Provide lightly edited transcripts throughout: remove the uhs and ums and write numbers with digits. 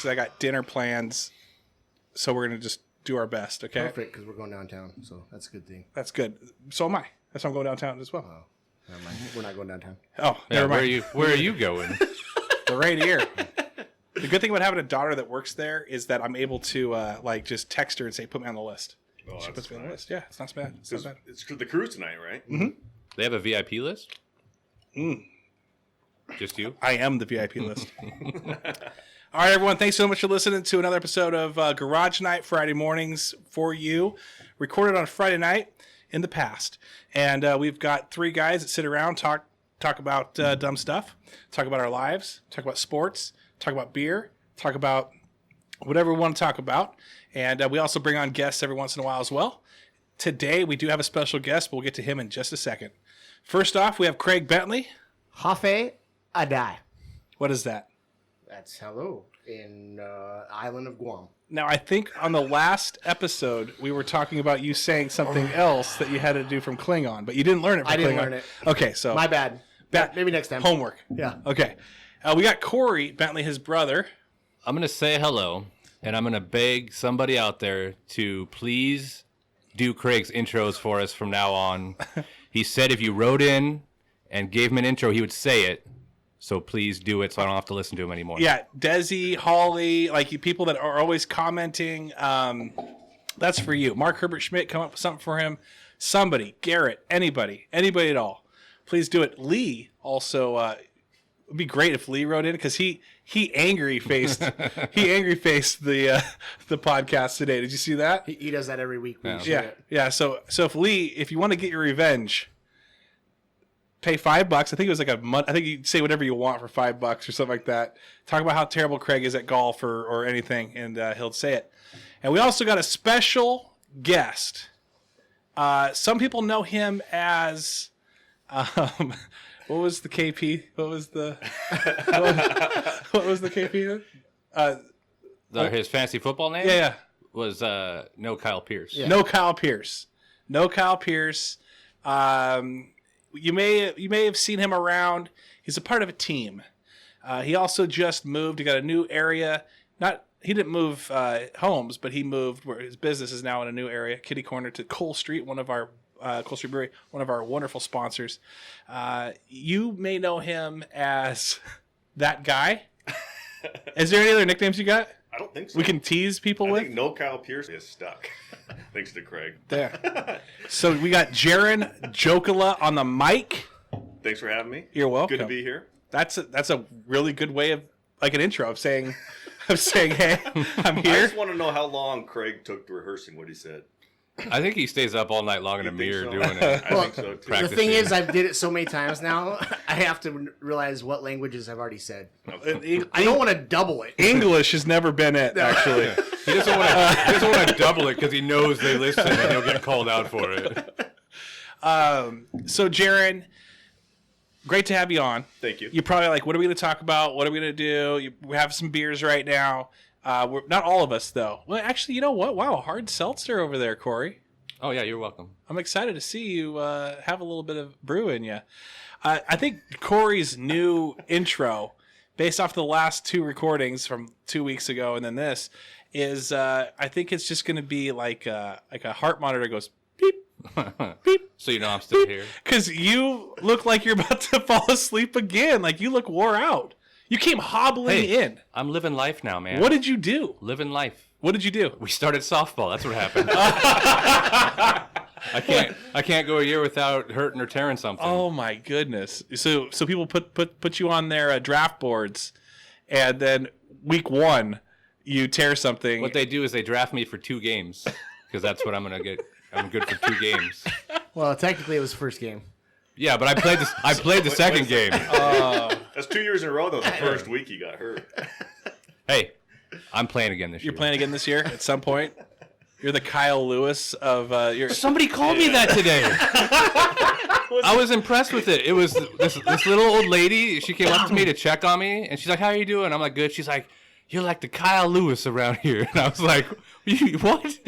because I got dinner plans. So we're going to just do our best, okay? Perfect, because we're going downtown, so that's a good thing. That's good. So am I. That's why I'm going downtown as well. Oh, never mind. We're not going downtown. Oh, never mind. Where are you going? The right here. The good thing about having a daughter that works there is that I'm able to just text her and say, put me on the list. Oh, She puts me on the nice. list. Yeah, it's not bad. It's not bad. It's the cruise tonight, right? Mm-hmm. They have a VIP list? Just you? I am the VIP list. All right, everyone. Thanks so much for listening to another episode of Garage Night, Friday mornings for you. Recorded on Friday night in the past. And we've got three guys that sit around, talk about dumb stuff, talk about our lives, talk about sports, talk about beer, talk about whatever we want to talk about. And we also bring on guests every once in a while as well. Today, we do have a special guest, but we'll get to him in just a second. First off, we have Craig Bentley. Hafe Adai. What is that? That's hello in island of Guam. Now, I think on the last episode, we were talking about you saying something else that you had to do from Klingon, but you didn't learn it from Klingon. I didn't learn it. Okay, so... My bad. Maybe next time. Homework. Yeah. Okay. We got Corey Bentley, his brother. I'm going to say hello, and I'm going to beg somebody out there to please do Craig's intros for us from now on. He said if you wrote in and gave him an intro, he would say it. So please do it so I don't have to listen to him anymore. Yeah, Desi, Holly, like you people that are always commenting, that's for you. Mark Herbert Schmidt, come up with something for him. Somebody, Garrett, anybody at all. Please do it. Lee also, it would be great if Lee wrote in because he angry faced the podcast today. Did you see that? He does that every week. Yeah. So if Lee, if you want to get your revenge, pay $5. I think it was like a month. I think you say whatever you want for $5 or something like that. Talk about how terrible Craig is at golf or anything, and he'll say it. And we also got a special guest. Some people know him as, what was the KP? What was the KP? His fantasy football name? Yeah. Was No Kyle Pierce. Yeah. No Kyle Pierce. You may have seen him around. He's a part of a team. He also just moved. He got a new area. He didn't move homes, but he moved where his business is now in a new area, Kitty Corner, to Cole Street, one of our Cole Street Brewery, one of our wonderful sponsors. You may know him as that guy. Is there any other nicknames you got? I don't think so. We can tease people I with? think No Kyle Pierce is stuck. Thanks to Craig. There. So we got Jaren Jokela on the mic. Thanks for having me. You're welcome. Good to be here. That's a really good way of, like an intro of saying, hey, I'm I here. just want to know how long Craig took to rehearsing what he said. I think he stays up all night long in a You think mirror so? doing it. I think so too. Practice. The thing is, I've did it so many times now, I have to realize what languages I've already said. I don't want to double it. English has never been it, actually. He doesn't want to double it because he knows they listen and he'll get called out for it. So, Jaren, great to have you on. Thank you. You're probably like, what are we going to talk about? What are we going to do? We have some beers right now. We're not all of us, though. Well, actually, you know what? Wow, hard seltzer over there, Corey. Oh, yeah, you're welcome. I'm excited to see you have a little bit of brew in you. I think Corey's new intro, based off the last two recordings from 2 weeks ago and then this, is I think it's just going to be like a heart monitor goes beep, beep. So you know I'm still here. Because you look like you're about to fall asleep again. Like you look wore out. You came hobbling in. I'm living life now, man. What did you do? Living life. What did you do? We started softball. That's what happened. I can't go a year without hurting or tearing something. Oh my goodness! So people put you on their draft boards, and then week one you tear something. What they do is they draft me for 2 games because that's what I'm gonna get. I'm good for 2 games. Well, technically it was the first game. Yeah, but I played the second game. That's 2 years in a row, though. The first week he got hurt. Hey, I'm playing again this year. You're playing again this year at some point. You're the Kyle Lewis of your. Somebody called me that today. I was impressed with it. It was this little old lady. She came up to me to check on me, and she's like, "How are you doing?" I'm like, "Good." She's like, "You're like the Kyle Lewis around here." And I was like, "What?"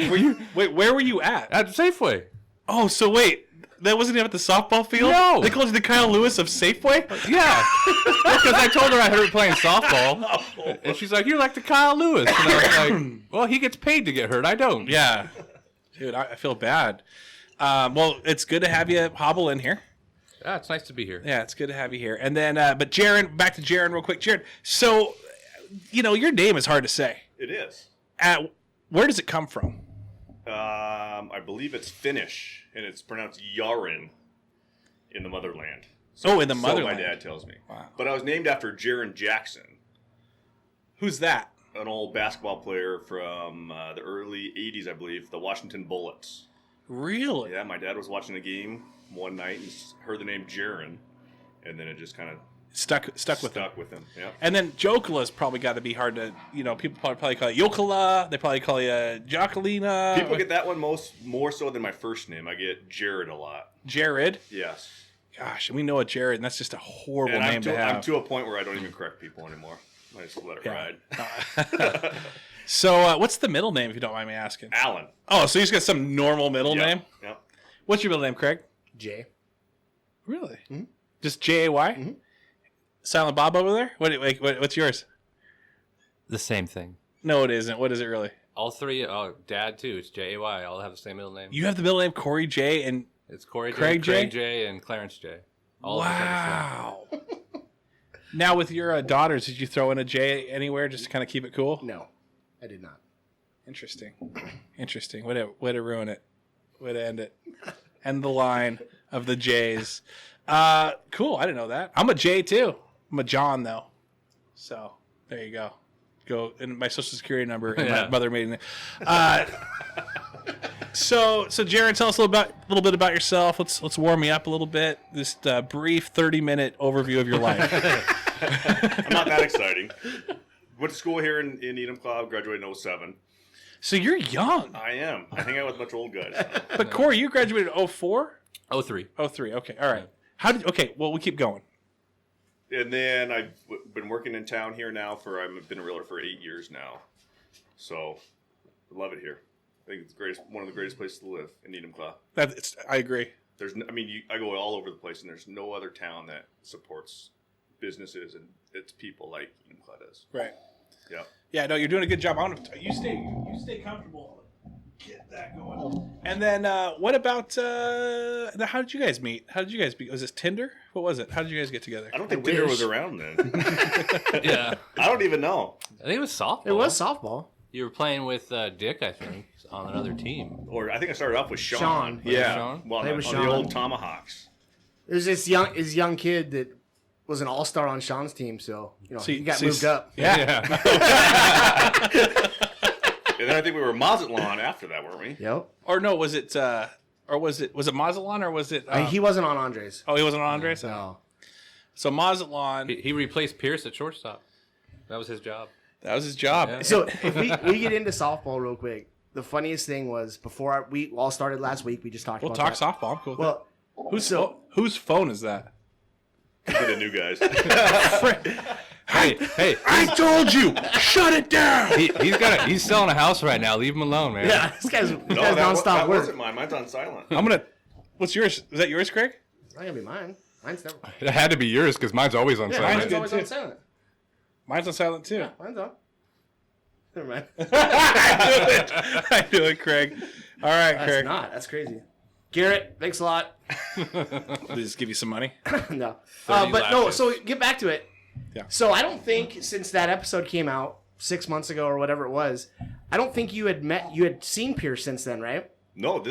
Wait, where were you at? At Safeway. Oh, so wait. That wasn't even at the softball field? No. They called you the Kyle Lewis of Safeway? Yeah. Because I told her I hurt playing softball. And she's like, you're like the Kyle Lewis. And I was like, well, he gets paid to get hurt. I don't. Yeah. Dude, I feel bad. Well, it's good to have you hobble in here. Yeah, it's nice to be here. Yeah, it's good to have you here. And then, but Jaren, back to Jaren real quick. Jaren, so, your name is hard to say. It is. Where does it come from? I believe it's Finnish, and it's pronounced Jaren in the motherland. In the So motherland. my dad tells me. Wow. But I was named after Jaren Jackson, Who's that? an old basketball player from the early 80s, I believe, the Washington Bullets. Really? Yeah, my dad was watching the game one night and heard the name Jaren, and then it just kind of Stuck with him. Yeah. And then Jokela's probably got to be hard to, people probably call you Jokela. They probably call you Jokelina. People get that one more so than my first name. I get Jared a lot. Jared. Yes. Gosh, and we know a Jared, and that's just a horrible And name to have. I'm to a point where I don't even correct people anymore. I just let it ride. So, what's the middle name, if you don't mind me asking? Alan. Oh, so you just got some normal middle name? Yep. What's your middle name, Craig? Jay. Really? Mm-hmm. Just J-A-Y? Mm-hmm. Silent Bob over there? What's yours? The same thing. No, it isn't. What is it really? All three, Dad too. It's J-A-Y. All have the same middle name. You have the middle name Corey J. and It's Corey J, Craig J? Craig J, and Clarence J. All of us have the same. wow. Now with your daughters, did you throw in a J anywhere just to kind of keep it cool? No, I did not. Interesting. Way to ruin it. Way to end it. End the line of the J's. Cool. I didn't know that. I'm a J too. I'm a John though. So there you go. Go and my social security number and my mother maiden name. So Jaren, tell us a little bit about yourself. Let's warm you up a little bit. Just a brief 30-minute overview of your life. I'm not that exciting. Went to school here in Enumclaw, graduated in 07. So you're young. I am. I hang out with a bunch of old guys. But Corey, you graduated in 04? 03. 03. Okay. All right. Well, we keep going. And then I've been working in town here now I've been a realtor for 8 years now. So, I love it here. I think it's one of the greatest places to live in Enumclaw. I agree. I go all over the place, and there's no other town that supports businesses and its people like Enumclaw does. Right. Yeah. Yeah, no, you're doing a good job. You stay comfortable. Get that going. And then what about how did you guys meet? Was this Tinder? What was it? How did you guys get together? I don't think Tinder was around then. Yeah. I don't even know. I think it was softball. It was softball. You were playing with Dick, I think, on another team. Or I think I started off with Sean. Sean. Yeah. Sean? Well, Played on with the Sean. old Tomahawks. There's this young kid that was an all-star on Sean's team, so he got moved up. Yeah. And then I think we were Mazatlan after that, weren't we? Yep. Or no, was it Mazatlan or was it? He wasn't on Andres. Oh, he wasn't on Andres. No. So Mazatlan, He replaced Pierce at shortstop. That was his job. that was his job. Yeah. So if we get into softball real quick, the funniest thing was before we all started last week, we just talked We'll about talk that. softball. I'm cool with Well, that. Whose phone is that? For the new guys. Hey, I told you, shut it down. he's selling a house right now. Leave him alone, man. yeah, this guy's No, nonstop that work. wasn't mine. Mine's on silent. What's yours? Is that yours, Craig? It's not gonna be mine. Mine's never. It had to be yours because mine's always on Yeah, silent. mine's good always too. on silent. Mine's on silent too. Mine's on. Never mind. I knew it, Craig. All right, That's Craig. not. That's crazy. Garrett, thanks a lot. They just give you some money. No. 30 But no, lashes. so get back to it. Yeah. So I don't think since that episode came out 6 months ago or whatever it was, I don't think you had seen Pierce since then, right? No,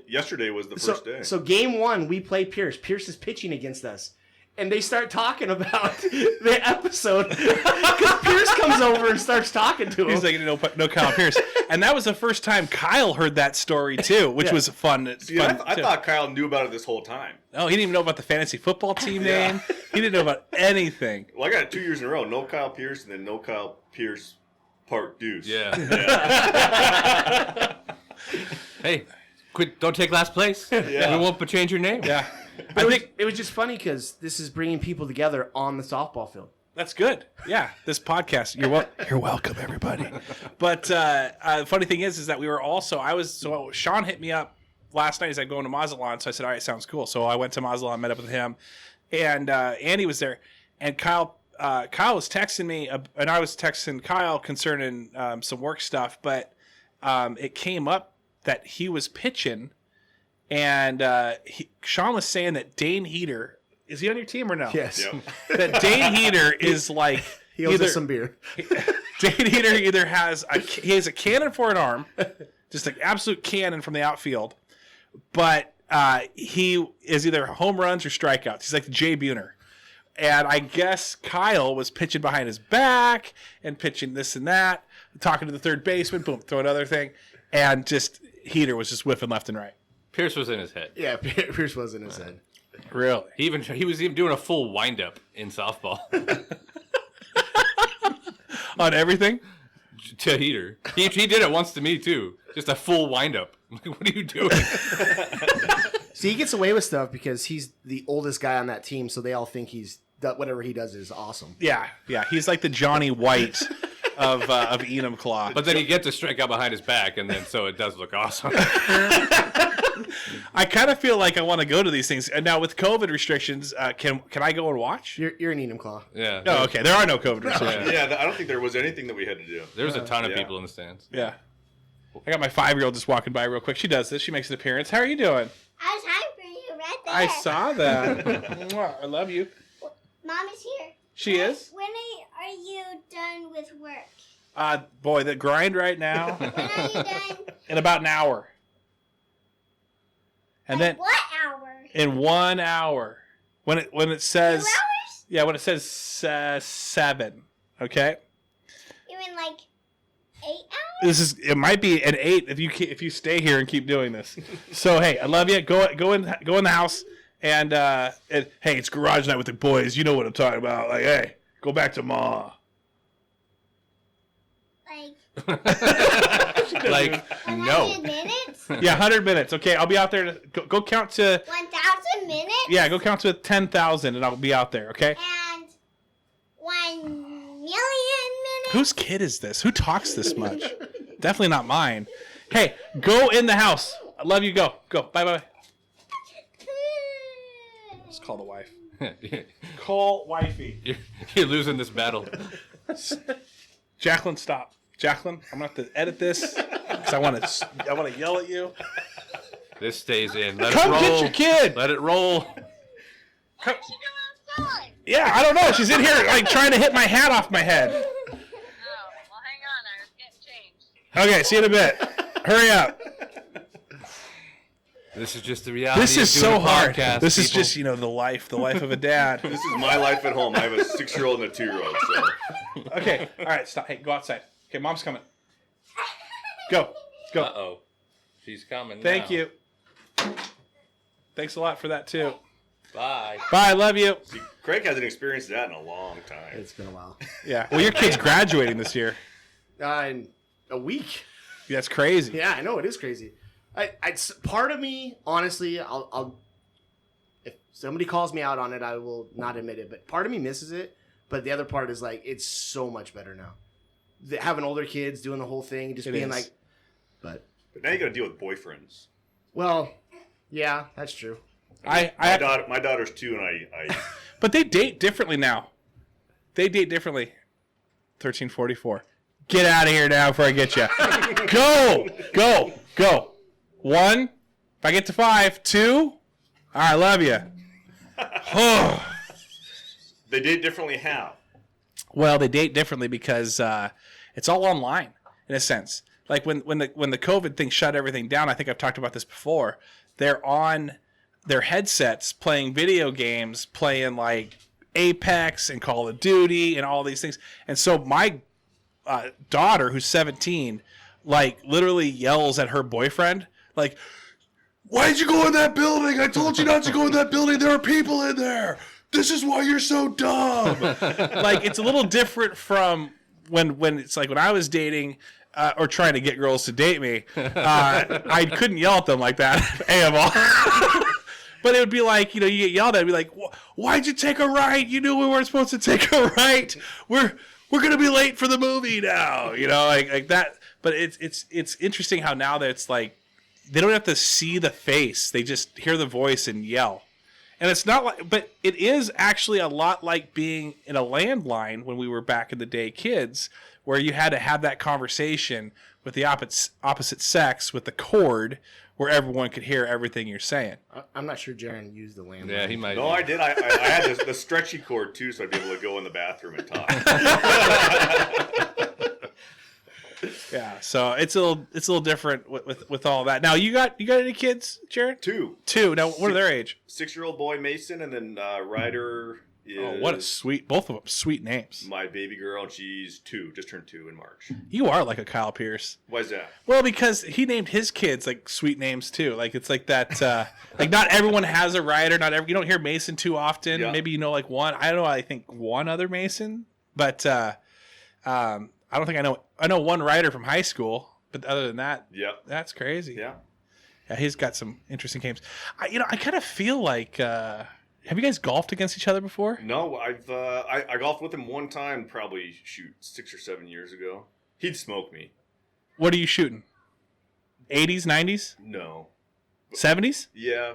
yesterday was the first day. So game one, we play Pierce. Pierce is pitching against us. And they start talking about the episode because Pierce comes over and starts talking to him. He's like, no Kyle Pierce. And that was the first time Kyle heard that story too, which was fun. I thought Kyle knew about it this whole time. No, he didn't even know about the fantasy football team name. He didn't know about anything. Well, I got it 2 years in a row. No Kyle Pierce and then no Kyle Pierce part deuce. Yeah. Hey, don't take last place. Yeah. We won't change your name. Yeah. But it was just funny because this is bringing people together on the softball field. That's good. Yeah, this podcast. You're welcome, everybody. But funny thing is that we were also. Sean hit me up last night he's like going to Mazatlan, so I said, all right, sounds cool. So I went to Mazatlan, met up with him, and Andy was there, and Kyle was texting me, and I was texting Kyle concerning some work stuff, but it came up that he was pitching, and Sean was saying that Dane Heater, is he on your team or no? Yes. Yep. That Dane Heater is like He owes us some beer. Dane Heater either has a cannon for an arm, just an absolute cannon from the outfield, but he is either home runs or strikeouts. He's like the Jay Buhner. And I guess Kyle was pitching behind his back and pitching this and that, talking to the third baseman, boom, throw another thing, and just Heater was just whiffing left and right. Pierce was in his head. Yeah, Pierce was in his head. Really? He was even doing a full windup in softball On everything? to Heater. He did it once to me too. Just a full windup. Like, what are you doing? See, he gets away with stuff because he's the oldest guy on that team, so they all think whatever he does is awesome. Yeah. He's like the Johnny White of Enumclaw. But then he gets a strikeout behind his back, and then so it does look awesome. I kind of feel like I want to go to these things. And now with COVID restrictions, can I go and watch? You're an Enumclaw. Yeah. Oh, okay. There are no COVID restrictions. Yeah, I don't think there was anything that we had to do. There was a ton of Yeah. people in the stands. Yeah. I got my 5-year-old just walking by real quick. She does this. She makes an appearance. How are you doing? I was hiding for you right there. I saw that. Mwah, I love you. Mom is here. She is? When are you done with work? Boy, the grind right now. When are you done? In about an hour. And then What hour? in 1 hour. When it says 2 hours? yeah, when it says 7. Okay? You mean like 8 hours? It might be an 8 if you stay here and keep doing this. So hey, I love you. Go in the house and hey, it's garage night with the boys. You know what I'm talking about. Like, hey, go back to Ma. Like Like, 100 no. minutes? Yeah, 100 minutes. Okay, I'll be out there. Go count to 1,000 minutes? yeah. Go count to 10,000, and I'll be out there. Okay. And 1,000,000 minutes? Whose kid is this? Who talks this much? Definitely not mine. Hey, go in the house. I love you. Go. Bye. Let's call the wife. Call wifey. You're losing this battle. Jacqueline, stop. Jacqueline, I'm gonna have to edit this because I want to yell at you. This stays in. Let Come it roll. get your kid. Let it roll. Come. Yeah, I don't know. She's in here like trying to hit my hat off my head. Oh, well, hang on. I was getting changed. Okay, see you in a bit. Hurry up. This is just the reality. This is of doing so a hard. podcast, This is people. just the life of a dad. This is my life at home. I have a 6-year-old and a 2-year-old. So Okay, all right, stop. Hey, go outside. Okay, mom's coming. Go. Uh-oh. She's coming Thank now. you. Thanks a lot for that too. Bye. Bye, love you. see, Craig hasn't experienced that in a long time. It's been a while. Yeah. Well, your kid's graduating this year. In a week. That's crazy. Yeah, I know it is crazy. Part of me, honestly, I'll if somebody calls me out on it, I will not admit it. But part of me misses it. But the other part is like it's so much better now. Having older kids, doing the whole thing, just It being is. like, But now you got to deal with boyfriends. well, yeah, that's true. I My daughter's 2, and I but they date differently now. They date differently. 1344. Get out of here now before I get you. Go. 1. If I get to 5. 2. I love you. they date differently. How? Well, they date differently because it's all online in a sense. Like when the COVID thing shut everything down, I think I've talked about this before. They're on their headsets playing video games, playing like Apex and Call of Duty and all these things. And so my daughter, who's 17, like literally yells at her boyfriend, like, "Why did you go in that building? I told you not to go in that building. There are people in there. This is why you're so dumb." Like it's a little different from when it's like when I was dating or trying to get girls to date me. I couldn't yell at them like that. AMR. But it would be like, you get yelled at. It'd be like, "Why'd you take a right? You knew we weren't supposed to take a right. We're gonna be late for the movie now." Like that. But it's interesting how now that it's like they don't have to see the face. They just hear the voice and yell. And it's not like, but it is actually a lot like being in a landline when we were back in the day kids, where you had to have that conversation with the opposite sex with the cord where everyone could hear everything you're saying. I'm not sure Jaren used the landline. Yeah, he might. No, I did. I had the stretchy cord too, so I'd be able to go in the bathroom and talk. Yeah, so it's a little different with all that. Now you got any kids, Jared? Two. Now what are their age? 6-year-old boy Mason, and then Ryder is Oh, what a sweet, both of them sweet names. my baby girl, and she's 2, just turned 2 in March. You are like a Kyle Pierce. Why is that? Well, because he named his kids like sweet names too. Like it's like that. Like not everyone has a Ryder. You don't hear Mason too often. Yeah. Maybe you know like one. I don't know. I think one other Mason, but I don't think I know. I know one Ryder from high school, but other than that, Yep. that's crazy. Yeah. Yeah, he's got some interesting games. I kind of feel like. Have you guys golfed against each other before? No, I golfed with him one time, probably 6 or 7 years ago. He'd smoke me. What are you shooting? 80s, 90s, No. 70s? Yeah,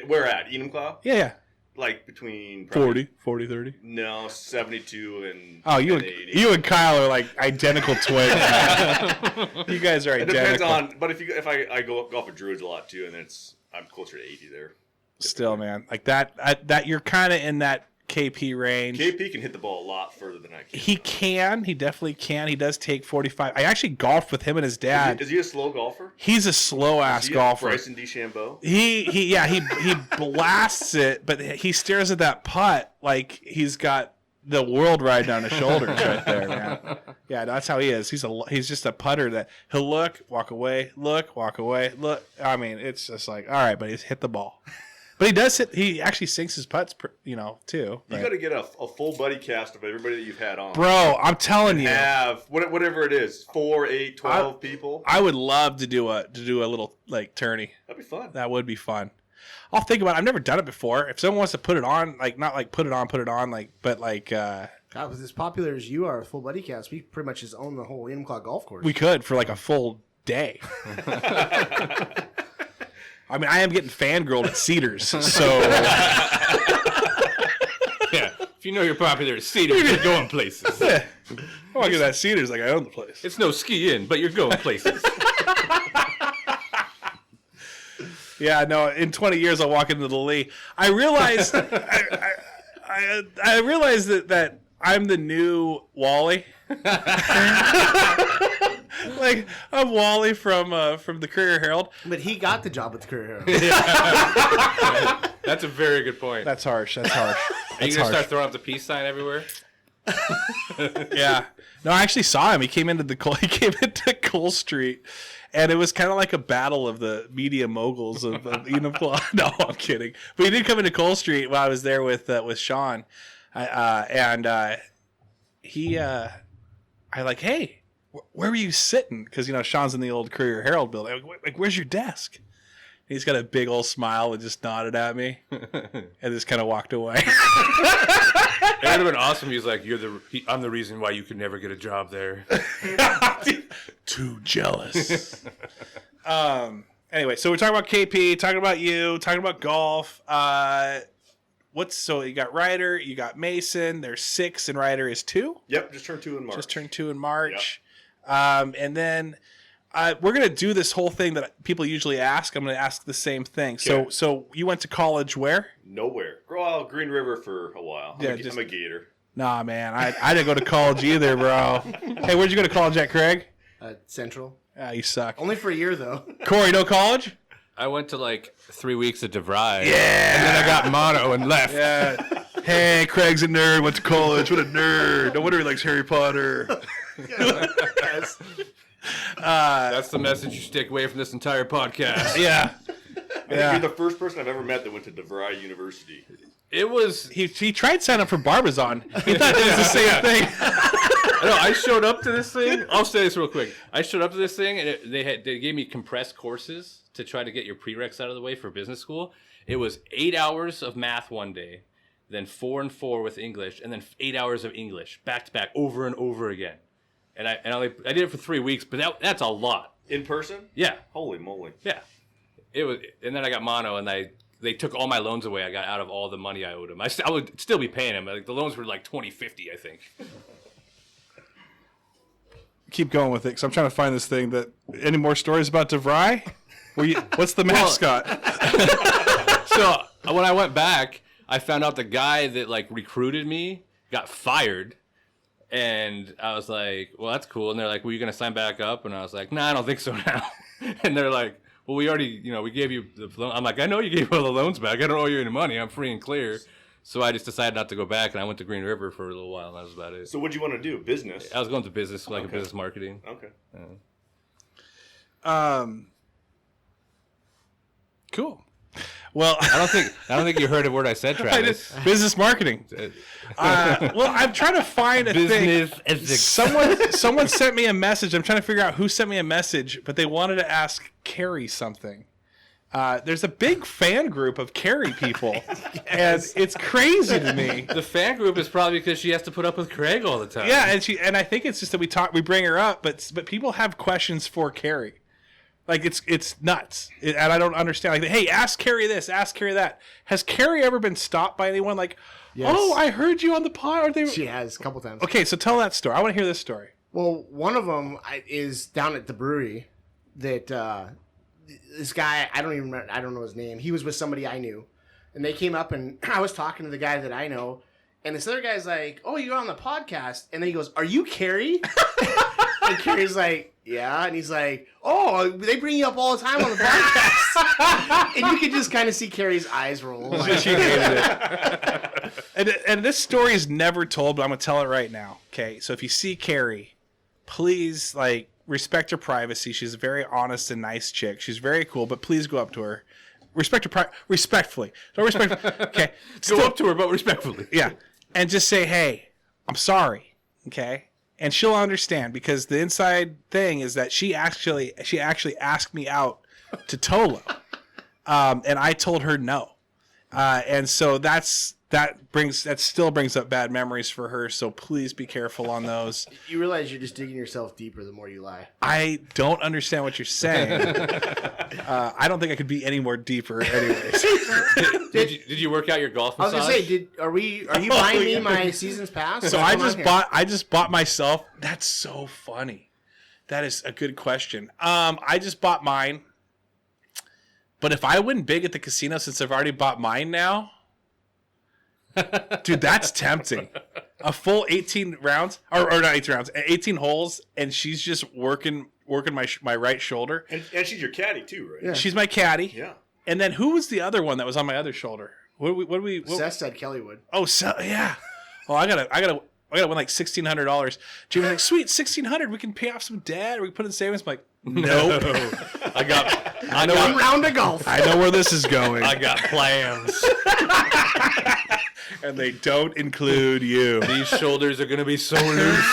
where at Enumclaw? Yeah. Like between probably, 40, 30. No, 72 and Oh, and 80. you and Kyle are like identical twins. You guys are It identical. depends on, but if I go golf with Druids a lot too, and I'm closer to 80 there. Still, man, like that you're kind of in that KP range. KP can hit the ball a lot further than I can. He definitely can. He does take 45. I actually golfed with him and his dad. Is he a slow golfer? He's a slow ass Is he golfer. Bryson DeChambeau? He blasts it, but he stares at that putt like he's got the world riding on his shoulders right there, man. Yeah, that's how he is. He's just a putter that he'll look, walk away, look, walk away, look. I mean, it's just like, all right, but he's hit the ball. But he does hit. He actually sinks his putts, too. You got to get a full buddy cast of everybody that you've had on. Bro, I'm telling you, Have whatever it is, 4, 8, 12 people. I would love to do a little like tourney. That'd be fun. That would be fun. I'll think about it. I've never done it before. If someone wants to put it on, like not like put it on, like but like God, with as popular as you are with Full Buddy Cast, we pretty much just own the whole Enumclaw golf course. we could for like a full day. I mean, I am getting fangirled at Cedars, so Yeah, if you know you're popular at Cedars, you're going places. I want to get that Cedars like I own the place. It's no ski in, but you're going places. Yeah, no. In 20 years, I'll walk into the Lee. I realized, I realized that I'm the new Wally. Like I'm Wally from the Courier Herald. But he got the job with the Courier Herald. That's a very good point. That's harsh. That's harsh. Are you going to start throwing up the peace sign everywhere? Yeah. No, I actually saw him. He came into Cole Street, and it was kind of like a battle of the media moguls of Enumclaw. No, I'm kidding. But he did come into Cole Street while I was there with Sean, I like, hey, where were you sitting? Because Sean's in the old Courier Herald building. Like, where's your desk? And he's got a big old smile and just nodded at me, and just kind of walked away. It would have been awesome. He's like, I'm the reason why you could never get a job there. Too jealous. Anyway, so we're talking about KP, talking about you, talking about golf. So you got Ryder, you got Mason. There's 6, and Ryder is 2. Yep, just turned 2 in March. Just turned 2 in March. Yep. And then we're gonna do this whole thing that people usually ask. I'm gonna ask the same thing. Okay. So you went to college where? Nowhere. Grow out Green River for a while. I'm a Gator. Nah, man, I didn't go to college either, bro. Hey, where'd you go to college at, Craig? Central. Ah, you suck. Only for a year, though. Corey, no college? I went to like 3 weeks at DeVry. Yeah. And then I got mono and left. Yeah. Hey, Craig's a nerd. Went to college. What a nerd. No wonder he likes Harry Potter. Yes. That's the message you should take away from this entire podcast. Yeah. I think you're the first person I've ever met that went to DeVry University. It was. He tried signing up for Barbizon. He thought it was the same thing. No, I showed up to this thing. I'll say this real quick. I showed up to this thing, and they gave me compressed courses to try to get your prereqs out of the way for business school. It was 8 hours of math one day, then 4 and 4 with English, and then 8 hours of English back to back over and over again. And I did it for 3 weeks, but that's a lot. In person? Yeah, Holy moly. yeah. and then I got mono, and they took all my loans away. I got out of all the money I owed them. I would still be paying them. Like the loans were like $20.50, I think. Keep going with it, because I'm trying to find this thing. Any more stories about DeVry? What's the mascot? So when I went back, I found out the guy that like recruited me got fired. And I was like, well, that's cool. And they're like, well, you going to sign back up? And I was like, nah, I don't think so now. And they're like, well, we already, we gave you the loan. I'm like, I know you gave all the loans back. I don't owe you any money. I'm free and clear. So I just decided not to go back, and I went to Green River for a little while, and that was about it. So what'd you want to do? Business? I was going to business, like a business marketing. Okay. Cool. Well, I don't think you heard a word I said, Travis. Business marketing. Well, I'm trying to find a thing. Someone sent me a message. I'm trying to figure out who sent me a message, but they wanted to ask Carrie something. There's a big fan group of Carrie people, and it's crazy to me. The fan group is probably because she has to put up with Craig all the time. Yeah, and I think it's just that we bring her up, but people have questions for Carrie. Like it's nuts, and I don't understand. Like, hey, ask Carrie this, ask Carrie that. Has Carrie ever been stopped by anyone? Like, yes. Oh, I heard you on the pod. She has a couple times. Okay, so tell that story. I want to hear this story. Well, one of them is down at the brewery. That this guy, I don't know his name. He was with somebody I knew, and they came up, and I was talking to the guy that I know, and this other guy's like, "Oh, you're on the podcast," and then he goes, "Are you Carrie?" And Carrie's like, "Yeah," and he's like, "Oh, they bring you up all the time on the podcast," and you can just kind of see Carrie's eyes roll. Like, she hated it. And this story is never told, but I'm gonna tell it right now. Okay, so if you see Carrie, please respect her privacy. She's a very honest and nice chick. She's very cool, but please go up to her. Respect her respectfully. Don't respect. Okay, go up to her, but respectfully. Yeah, and just say, "Hey, I'm sorry." Okay. And she'll understand, because the inside thing is that she actually asked me out to Tolo, and I told her no, and so that still brings up bad memories for her. So please be careful on those. You realize you're just digging yourself deeper the more you lie. I don't understand what you're saying. I don't think I could be any more deeper, anyways. Did you work out your golf massage? I was gonna say, are you buying me my season's pass? So I just bought myself. That's so funny. That is a good question. I just bought mine. But if I win big at the casino, since I've already bought mine now, dude, that's tempting. A full 18 rounds, or not 18 rounds, 18 holes, and she's just working my right shoulder. And she's your caddy too, right? Yeah. She's my caddy. Yeah. And then who was the other one that was on my other shoulder? What Seth said Kelly would. Oh, yeah. Oh, I gotta win like $1,600. Jamie's like, sweet, $1,600. We can pay off some debt, or we can put it in savings. I'm like, nope. I know one round of golf. I know where this is going. I got plans. And they don't include you. These shoulders are gonna be so loose.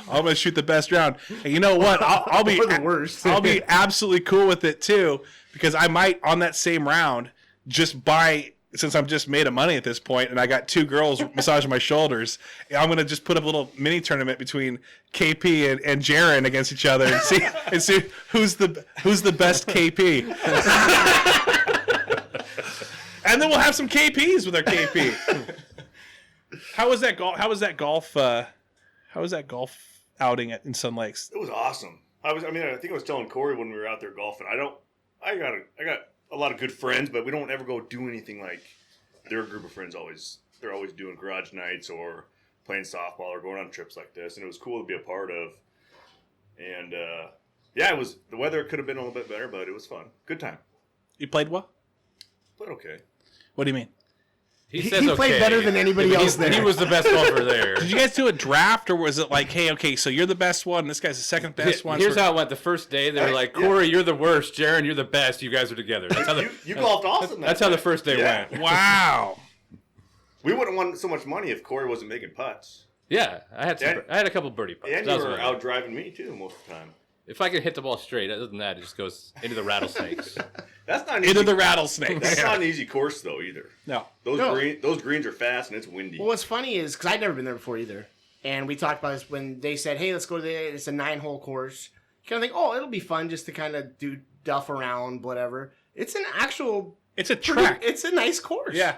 I'm gonna shoot the best round. And you know what? I'll be the worst. I'll be absolutely cool with it too, because I might on that same round just buy. Since I'm just made of money at this point, and I got two girls massaging my shoulders, I'm gonna just put up a little mini tournament between KP and Jaren against each other, and see who's the best KP. And then we'll have some KPs with our KP. How was that golf outing in Sun Lakes? It was awesome. I think I was telling Corey when we were out there golfing. I got a lot of good friends, but we don't ever go do anything like their group of friends they're always doing garage nights or playing softball or going on trips like this, and it was cool to be a part of. And it was, the weather could have been a little bit better, but it was fun. Good time. You played well? Played okay. What do you mean? He says he played better than anybody else there. He was the best golfer there. Did you guys do a draft, or was it like, hey, okay, so you're the best one, this guy's the second best one? Here's how it went. The first day, they were like, Corey, you're the worst. Jaren, you're the best. You guys are together. That's how you golfed awesome. That's how the first day went. Wow. We wouldn't want so much money if Corey wasn't making putts. Yeah, I had a couple birdie putts. And you were out driving me, too, most of the time. If I can hit the ball straight, other than that, it just goes into the rattlesnakes. That's not into the rattlesnakes. That's not an easy course, though, either. No. Those greens are fast, and it's windy. Well, what's funny is, because I'd never been there before either, and we talked about this when they said, hey, let's go to it's a 9-hole course. You kind of think, oh, it'll be fun just to kind of do duff around, whatever. It's an actual. It's a track. It's a nice course. Yeah.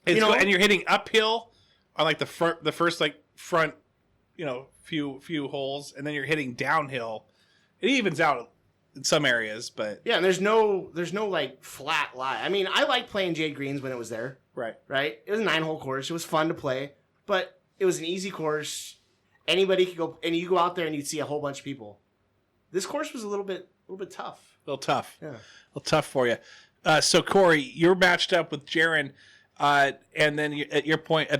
It's and you're hitting uphill on like the first like front, few holes, and then you're hitting downhill. It evens out in some areas, but yeah, and there's no like flat lie. I mean, I liked playing Jade Greens when it was there. right. It was a 9-hole course. It was fun to play, but it was an easy course. Anybody could go, and you go out there and you'd see a whole bunch of people. This course was a little bit tough. A little tough. Yeah. A little tough for you. So Corey, you're matched up with Jaren, and then at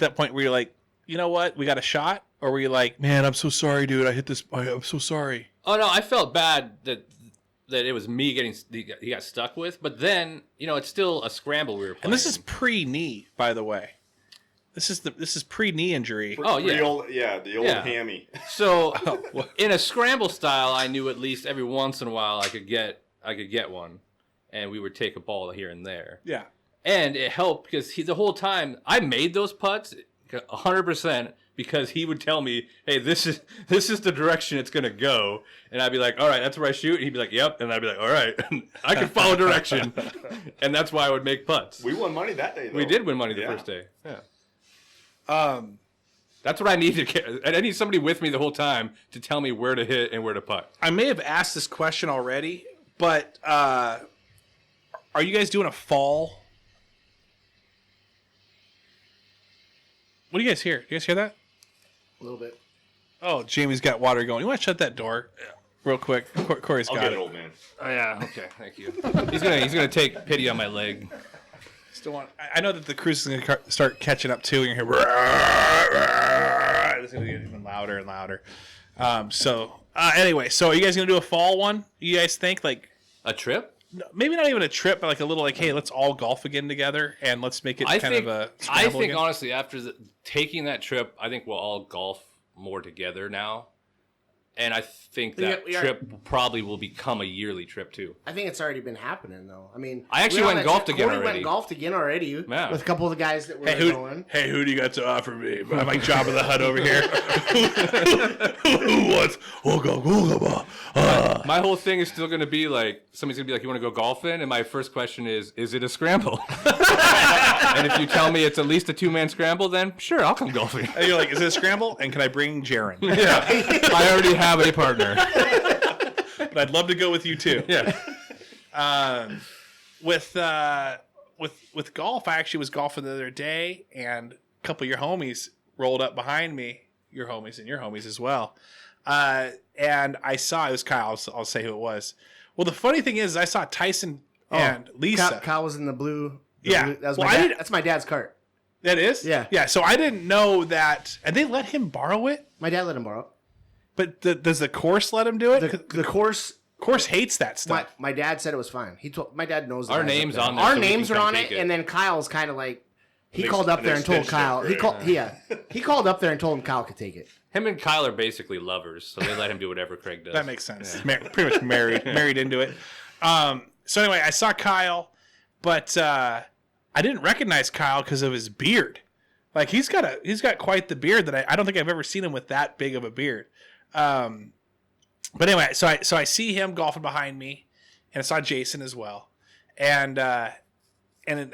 that point, were you like, you know what, we got a shot, or were you like, man, I'm so sorry, dude, I hit this. I'm so sorry. Oh no, I felt bad that it was me he got stuck with, but then it's still a scramble we were playing. And this is pre-knee, by the way. This is pre-knee injury. Oh yeah, the old hammy. So in a scramble style, I knew at least every once in a while I could get one, and we would take a ball here and there. Yeah. And it helped because the whole time I made those putts 100% because he would tell me, "Hey, this is the direction it's gonna go," and I'd be like, "All right, that's where I shoot." And he'd be like, "Yep," and I'd be like, "All right, I can follow direction," and that's why I would make putts. We won money that day, though. We did win money the first day. Yeah. That's what I need to get. I need somebody with me the whole time to tell me where to hit and where to putt. I may have asked this question already, but are you guys doing a fall? What do you guys hear? Do you guys hear that? A little bit. Oh, Jamie's got water going. You want to shut that door real quick? Corey's I'll got get it. it, old man. Oh yeah. Okay. Thank you. He's gonna take pity on my leg. Still want. I know that the cruise is going to start catching up too. And you're hear. It's going to get even louder and louder. Anyway, so are you guys going to do a fall one? You guys think like A trip? maybe not even a trip, but like a little like, hey, let's all golf again together and let's make it I kind think. of a. I scramble think again? honestly, after taking that trip, I think we'll all golf more together now, and I think that We are- trip probably will become a yearly trip too. I think it's already been happening though. I mean, I actually we went on golfed that- again Corey already. went golfed again already Yeah. with a couple of the guys that were Hey, going. who do you got to offer me? I'm like Jabba the Hutt over here. Who wants? My whole thing is still going to be like, somebody's going to be like, you want to go golfing? And my first question is it a scramble? And if you tell me it's at least a 2-man scramble, then sure, I'll come golfing. And you're like, is it a scramble? And can I bring Jaren? Yeah, I already have a partner. But I'd love to go with you too. Yeah. With golf, I actually was golfing the other day, and a couple of your homies rolled up behind me. Your homies and your homies as well. And I saw it was Kyle. I'll say who it was. Well, the funny thing is, I saw Tyson and Lisa. Kyle was in the blue. Yeah. Blue, that was Well, my I dad, didn't- that's my dad's cart. That is? Yeah. Yeah. So I didn't know that. And they let him borrow it? My dad let him borrow. But does the course let him do it? The course. Course hates that stuff. My dad said it was fine. My dad knows the Our guys up name's there. on there, Our so we names can are come on it, take it. and then Kyle's kind of like he They- called up they there and told snitched Kyle. it, He right? called. He called up there and told him Kyle could take it. Him and Kyle are basically lovers, so they let him do whatever Craig does. That makes sense. Pretty much married into it. So anyway, I saw Kyle, but I didn't recognize Kyle because of his beard. Like he's got quite the beard that I don't think I've ever seen him with that big of a beard. But anyway, so I see him golfing behind me, and I saw Jason as well, and I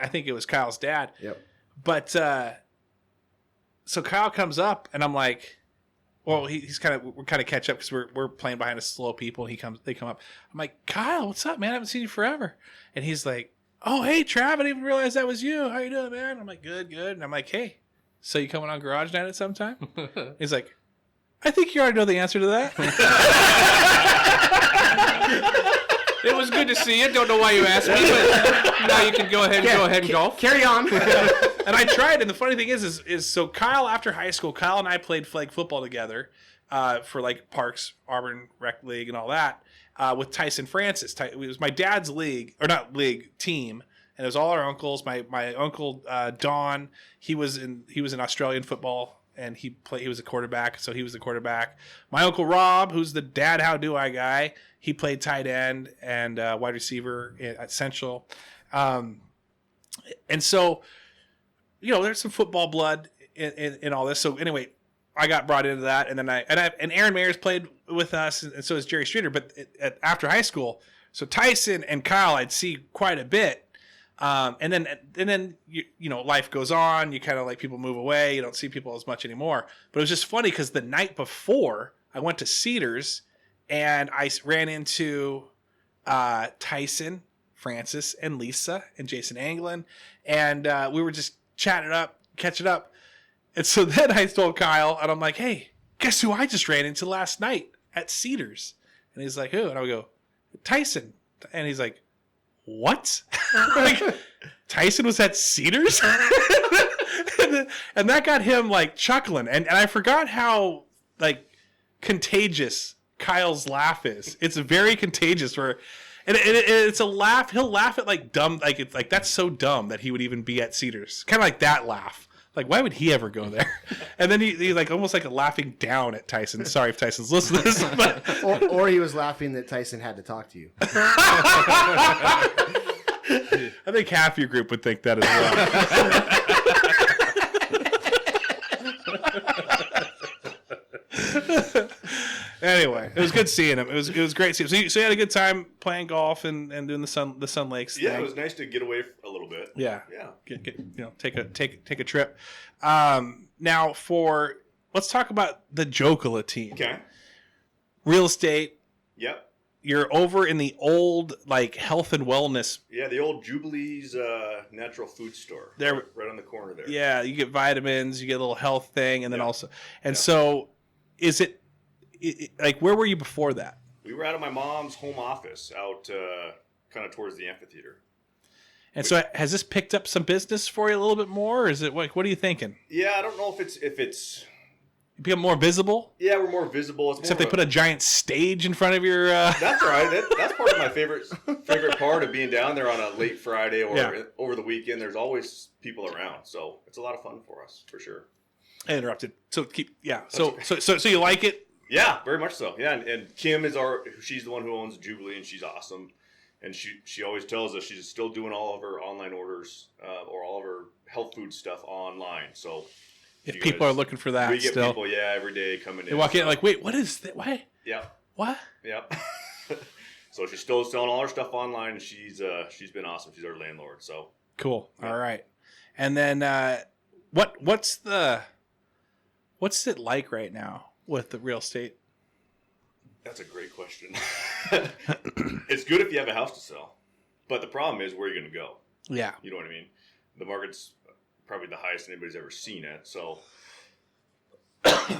think it was Kyle's dad. Yep. But so Kyle comes up, and I'm like, well, we're kind of catch up because we're playing behind a slow people. And they come up. I'm like, Kyle, what's up, man? I haven't seen you forever. And he's like, oh, hey, Trav, I didn't even realize that was you. How you doing, man? I'm like, good. And I'm like, hey, so you coming on Garage Night at some time? He's like, I think you already know the answer to that. It was good to see you. Don't know why you asked me, but now you can go ahead and golf. Carry on. And I tried, and the funny thing is so Kyle, after high school, Kyle and I played flag football together for like Parks, Auburn Rec League and all that with Tyson Francis. It was my dad's league, or not league, team, and it was all our uncles. My uncle Don, he was in Australian football, and he was a quarterback, so he was the quarterback. My uncle Rob, who's the dad how do I guy, he played tight end and wide receiver at Central. And so, there's some football blood in all this. So anyway, I got brought into that, and then and Aaron Mayers played with us, and so is Jerry Streeter. But after high school, So Tyson and Kyle, I'd see quite a bit. And then you know, life goes on. You kind of like people move away. You don't see people as much anymore. But it was just funny because the night before I went to Cedars and I ran into Tyson, Francis, and Lisa and Jason Anglin. And we were just catching up. And so then I told Kyle, and I'm like, hey, guess who I just ran into last night at Cedars? And he's like, who? And I would go, Tyson. And he's like, what? Like, Tyson was at Cedars? And that got him like chuckling. And I forgot how like contagious Kyle's laugh is. It's very contagious and it's a laugh. He'll laugh at like dumb, like it's like that's so dumb that he would even be at Cedars. Kind of like that laugh. Like, why would he ever go there? And then he like almost like laughing down at Tyson. Sorry if Tyson's listening to this, but or he was laughing that Tyson had to talk to you. I think half your group would think that as well. Anyway, it was good seeing him. It was great seeing him. So you had a good time playing golf and doing the Sun Lakes Yeah, thing. it was nice to get away a little bit. Yeah. Yeah. Take a trip. Now let's talk about the Jokela team. Okay. Real estate. Yep. You're over in the old like health and wellness. Yeah, the old Jubilee's natural food store. There, right on the corner there. Yeah, you get vitamins, you get a little health thing, and then also, and Yeah. so, is it like where were you before that? We were out of my mom's home office out kind of towards the amphitheater. And so, has this picked up some business for you a little bit more? Or is it what are you thinking? Yeah, I don't know if it's. You become more visible? Yeah, we're more visible. It's Except more they put a giant stage in front of your. That's all right. That's part of my favorite part of being down there on a late Friday or Yeah. over the weekend. There's always people around, so it's a lot of fun for us for sure. I interrupted. So so you like it? Yeah, very much so. Yeah, and Kim she's the one who owns Jubilee, and she's awesome. And she always tells us she's still doing all of her online orders or all of her health food stuff online. So If people are looking for that, we get still people, every day coming in. they walk in like, wait, what is that? Why? Yep. What? Yep. So she's still selling all her stuff online, and she's been awesome. She's our landlord. So Cool. Yeah. All right. And then what's it like right now with the real estate? that's a great question. It's good if you have a house to sell, but the problem is where you're going to go. Yeah. You know what I mean? The market's probably the highest anybody's ever seen it. So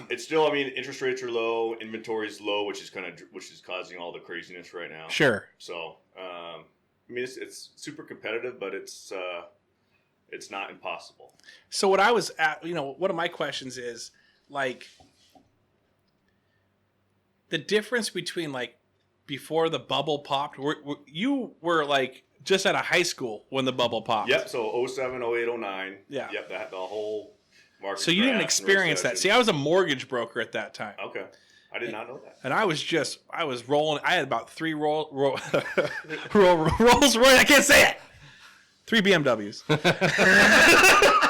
it's still, I mean, interest rates are low, inventory's low, which is causing all the craziness right now. Sure. So, I mean, it's super competitive, but it's not impossible. So what I was at, one of my questions is like the difference between like before the bubble popped. You were like just out of high school when the bubble popped. Yep. So 07, 08, 09. Yeah. Yep. The whole market. So you didn't crash and experience that. recession. See, I was a mortge broker at that time. Okay. I did not know that. And I was rolling. I had about 3 Rolls Royce. I can't say it. 3 BMWs.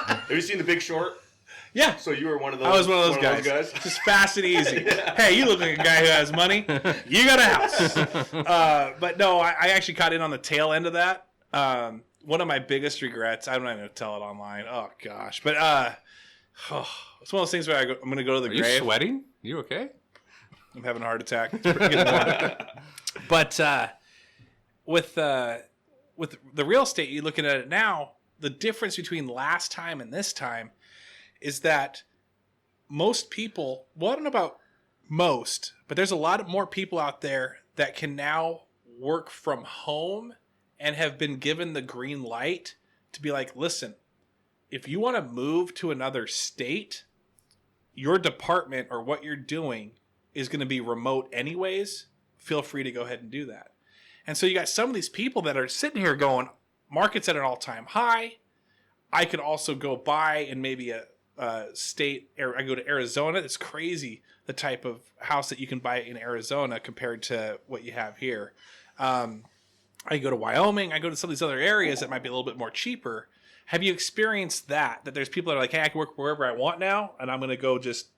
Have you seen The Big Short? Yeah. So you were one of those. I was one of those guys. Just fast and easy. Hey, you look like a guy who has money. You got a house. But no, I actually caught in on the tail end of that. One of my biggest regrets, I'm not going to tell it online. Oh, gosh. But it's one of those things where I'm going to go to the Are grave. you sweating? You okay? I'm having a heart attack. It's pretty good. But with the real estate, you're looking at it now, the difference between last time and this time is that most people, well, I don't know about most, but there's a lot more people out there that can now work from home and have been given the green light to be like, listen, if you want to move to another state, your department or what you're doing is going to be remote anyways. Feel free to go ahead and do that. And so you got some of these people that are sitting here going, market's at an all-time high. I could also go buy in maybe a state. I go to Arizona. It's crazy the type of house that you can buy in Arizona compared to what you have here. I go to Wyoming. I go to some of these other areas that might be a little bit more cheaper. Have you experienced that there's people that are like, hey, I can work wherever I want now, and I'm going to go just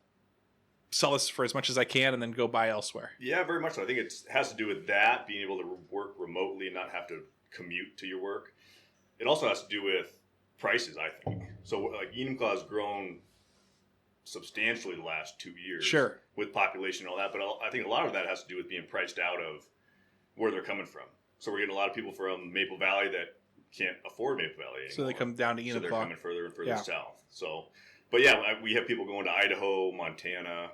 sell this for as much as I can and then go buy elsewhere. Yeah, very much so. I think it has to do with that, being able to work remotely and not have to commute to your work. It also has to do with prices, I think. So like Enumclaw has grown substantially the last 2 years. Sure. With population and all that, but I think a lot of that has to do with being priced out of where they're coming from. So we're getting a lot of people from Maple Valley that can't afford Maple Valley anymore. So they come down to Enumclaw. So they're coming further and further Yeah. south. So, but yeah, we have people going to Idaho, Montana.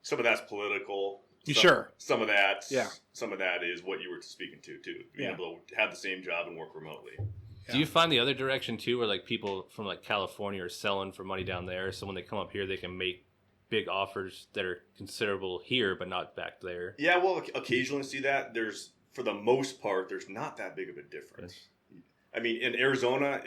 Some of that's political. Sure. Some of that. Yeah. Some of that is what you were speaking to too. Being able to have the same job and work remotely. Do you find the other direction too, where like people from like California are selling for money down there, so when they come up here, they can make big offers that are considerable here, but not back there? Yeah, we'll occasionally see that. For the most part, there's not that big of a difference. I mean, in Arizona,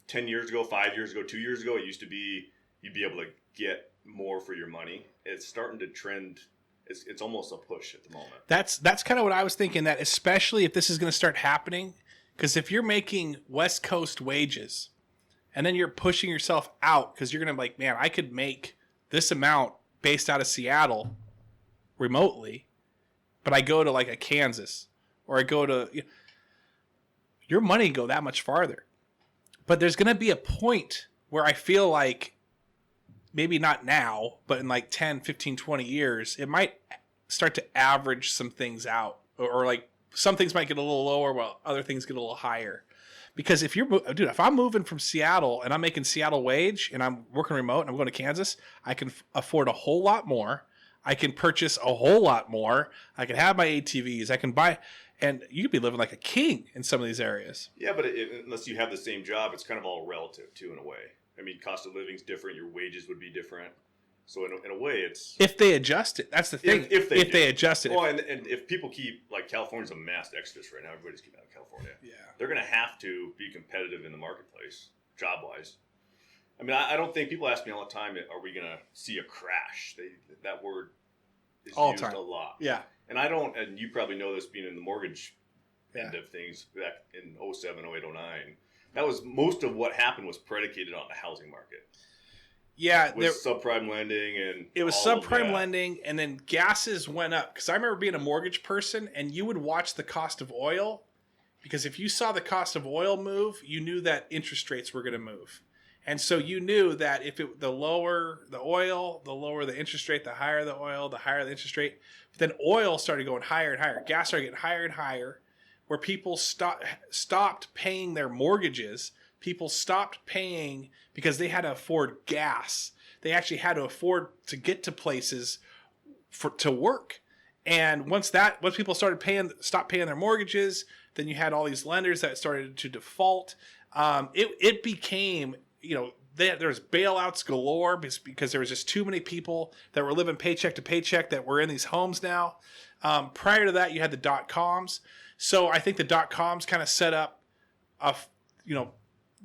10 years ago, 5 years ago, 2 years ago, it used to be you'd be able to get more for your money. It's starting to trend. It's almost a push at the moment. That's kind of what I was thinking, that especially if this is going to start happening, because if you're making West Coast wages and then you're pushing yourself out because you're going to be like, man, I could make this amount based out of Seattle remotely, but I go to like a Kansas or I go to, your money go that much farther. But there's going to be a point where I feel like, maybe not now, but in like 10, 15, 20 years, it might start to average some things out, or like some things might get a little lower while other things get a little higher. Because if if I'm moving from Seattle and I'm making Seattle wage and I'm working remote and I'm going to Kansas, I can afford a whole lot more. I can purchase a whole lot more. I can have my ATVs. I can buy, and you could be living like a king in some of these areas. Yeah, but unless you have the same job, it's kind of all relative too, in a way. I mean, cost of living's different. Your wages would be different. So in a way, it's... If they adjust it. That's the thing. If they adjust it. Well, and if people keep... Like, California's a mass exodus right now. Everybody's getting out of California. Yeah. They're going to have to be competitive in the marketplace, job-wise. I mean, I don't think... People ask me all the time, are we going to see a crash? That word is all used time. a lot. Yeah. And I don't... And you probably know this being in the mortgage end of things back in 07, 08, 09. That was... Most of what happened was predicated on the housing market. Yeah, with subprime lending and it was subprime lending, and then gases went up. Because I remember being a mortgage person, and you would watch the cost of oil, because if you saw the cost of oil move, you knew that interest rates were going to move, and so you knew that if the lower the oil, the lower the interest rate, the higher the oil, the higher the interest rate. But then oil started going higher and higher, gas started getting higher and higher, where people stopped paying their mortgages. People stopped paying because they had to afford gas. They actually had to afford to get to places to work. And once people stopped paying their mortgages, then you had all these lenders that started to default. It became, there's bailouts galore because there was just too many people that were living paycheck to paycheck that were in these homes now. Prior to that, you had the dot-coms. So I think the dot-coms kind of set up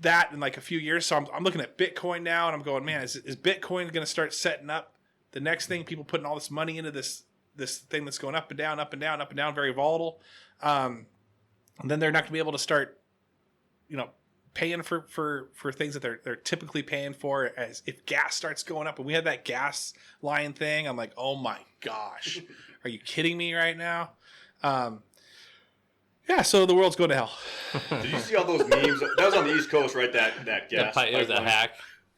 that in like a few years. So I'm looking at Bitcoin now, and I'm going, man, is Bitcoin going to start setting up the next thing? People putting all this money into this thing that's going up and down, up and down, up and down, very volatile. And then they're not going to be able to start, paying for things that they're typically paying for. As if gas starts going up, and we had that gas line thing, I'm like, oh my gosh, are you kidding me right now? Yeah, so the world's going to hell. Did you see all those memes? That was on the East Coast, right? That gas. It was a hack.